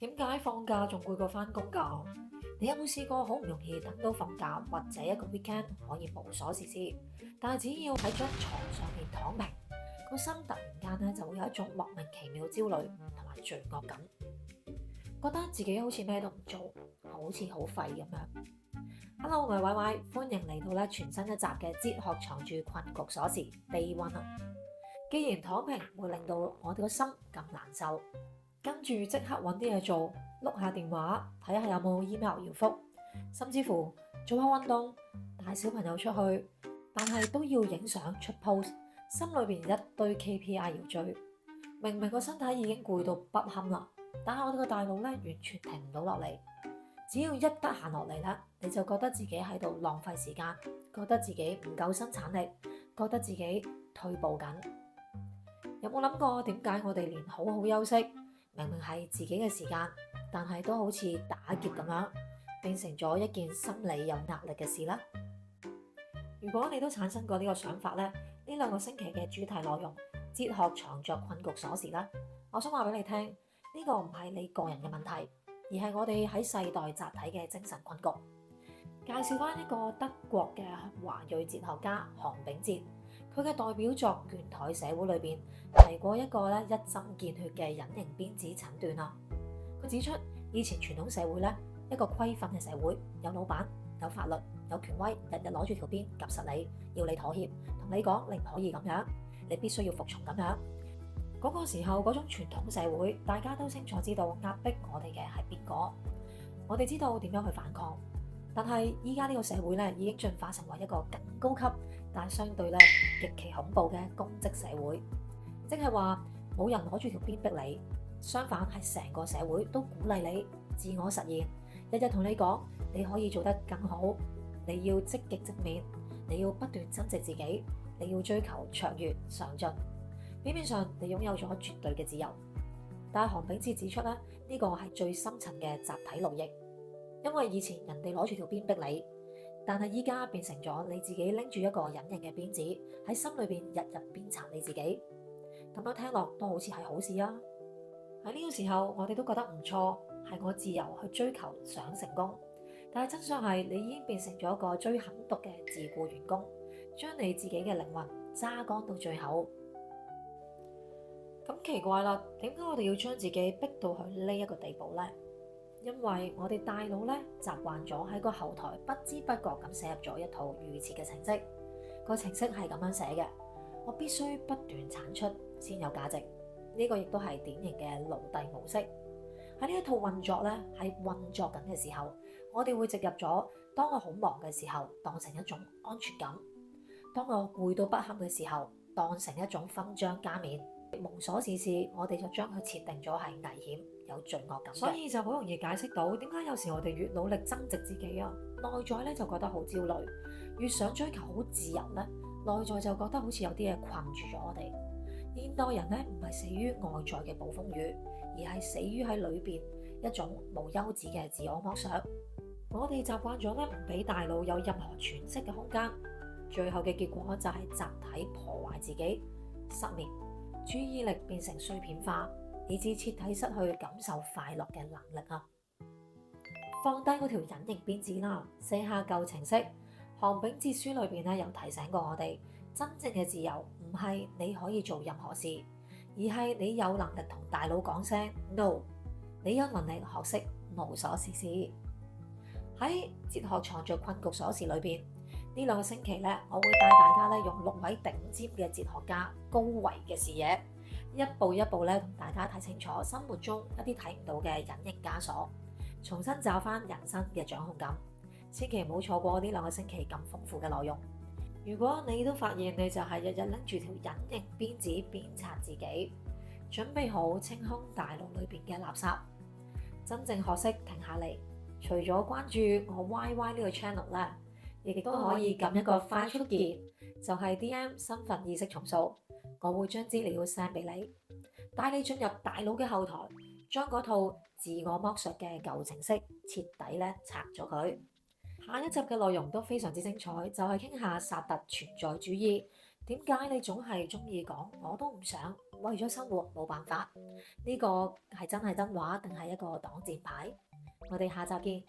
點解放假仲攰過返工㗎？你有冇試過好唔容易等到放假或者一個 weekend 可以無所事事，但係只要喺張床上面躺平，個心突然間咧就會有一種莫名其妙焦慮同埋罪惡感，覺得自己好似咩都唔做，好似好廢咁樣。Hello，我係 Y Y，歡迎嚟到全新一集嘅哲學藏住困局鎖匙 Day One 啊！既然躺平會令到我哋個心咁難受，跟住即刻揾啲嘢做，碌下電話睇下有冇 email 要覆，甚至乎做下運動，帶小朋友出去，但係都要影相出 post，心裏邊一堆 KPI 要追。明明個身體已經攰到不堪啦，但係我哋個大腦咧完全停唔到落嚟。只要一得閒落嚟咧，你就覺得自己喺度浪費時間，覺得自己唔夠生產力，覺得自己退步緊。有冇諗過點解我哋連好好休息，明明係自己嘅時間，但係都好似打劫咁樣，變成咗一件心理有壓力嘅事啦？如果你都產生過呢個想法咧，呢2個星期嘅主題內容，哲學藏着困局鎖匙啦，我想話俾你聽，呢個唔係你個人嘅問題，而係我哋喺世代集體嘅精神困局。介紹翻一個德國嘅華裔哲學家韓炳哲，佢嘅代表作《倦怠社會》裏邊提過一個一針見血嘅隱形鞭子診斷啦。佢指出，以前傳統社會一個規範嘅社會，有老闆、有法律、有權威，日日攞住條鞭夾實你，要你妥協，同你講你唔可以咁樣，你必須要服從咁樣。嗰個時候嗰種傳統社會，大家都清楚知道壓迫我哋嘅係邊個，我哋知道點樣去反抗。但係依家呢個社會已經進化成為一個更高級，但係相對極其恐怖嘅公職社會，即係話冇人攞住條鞭逼你，相反係成個社會都鼓勵你自我實現，日日同你講你可以做得更好，你要積極正面，你要不斷增值自己，你要追求卓越上進。表面上你擁有咗絕對嘅自由，但係韓炳哲指出呢個係最深層嘅集體奴役。因為以前人哋攞住條鞭逼你，但係依家變成咗你自己拎住一個隱形嘅鞭子喺心裏邊日日鞭策你自己，咁樣聽落都好似係好事啊！喺呢個時候我哋都覺得唔錯，係我自由去追求想成功，但係真相係你已經變成咗一個最狠毒嘅自僱員工，將你自己嘅靈魂榨乾到最後。咁奇怪啦，點解我哋要將自己逼到去呢一個地步呢？因為我哋大腦習慣咗喺個後台不知不覺咁寫入咗一套預設嘅程式，個程式係咁樣寫嘅：我必須不斷產出先有價值。呢個亦都係典型嘅奴隸模式。喺呢一套運作喺運作緊嘅時候，我哋會植入咗當我好忙嘅時候當成一種安全感，當我攰到不堪嘅時候當成一種勳章加冕。無所事事，我哋就將佢設定咗係危險有罪惡感，所以就好容易解釋到點解有時我哋越努力增值自己啊，內在就覺得好焦慮，越想追求好自由內在就覺得好似有啲嘢困住咗我哋。現代人唔係死於外在嘅暴風雨，而係死於喺裏邊一種無休止嘅自我剝削。我哋習慣咗唔俾大腦有任何喘息嘅空間，最後嘅結果就係集體破壞自己，失眠，注意力變成碎片化，以致徹底失去感受快樂嘅能力啊！放低嗰條隱形鞭子啦，寫下舊程式。韓炳哲書裏邊有提醒過我哋，真正嘅自由唔係你可以做任何事，而係你有能力同大腦講聲 no， 你有能力學識無所事事。喺哲學藏着困局鎖匙裏邊，呢2個星期我會帶大家用6位頂尖嘅哲學家高維嘅視野，一步一步同大家睇清楚生活中一啲睇唔到嘅隱形枷鎖，重新找翻人生嘅掌控感。千祈唔好錯過呢2個星期咁豐富嘅內容。如果你都發現你就係日日拎住條隱形鞭子鞭策自己，準備好清空大腦裏邊嘅垃圾，真正學識停下嚟，除咗關注我 YY 呢個 channel 亦都可以撳一個快速鍵，就係 DM 身份意識重塑，我會將資料 send 俾你，帶你進入大腦嘅後台，將嗰套自我剝削嘅舊程式徹底拆咗佢。下一集嘅內容都非常之精彩，就係傾下薩特存在主義，點解你總係中意講我都唔想，為咗生活冇辦法？呢個係真話定係一個擋箭牌？我哋下集見。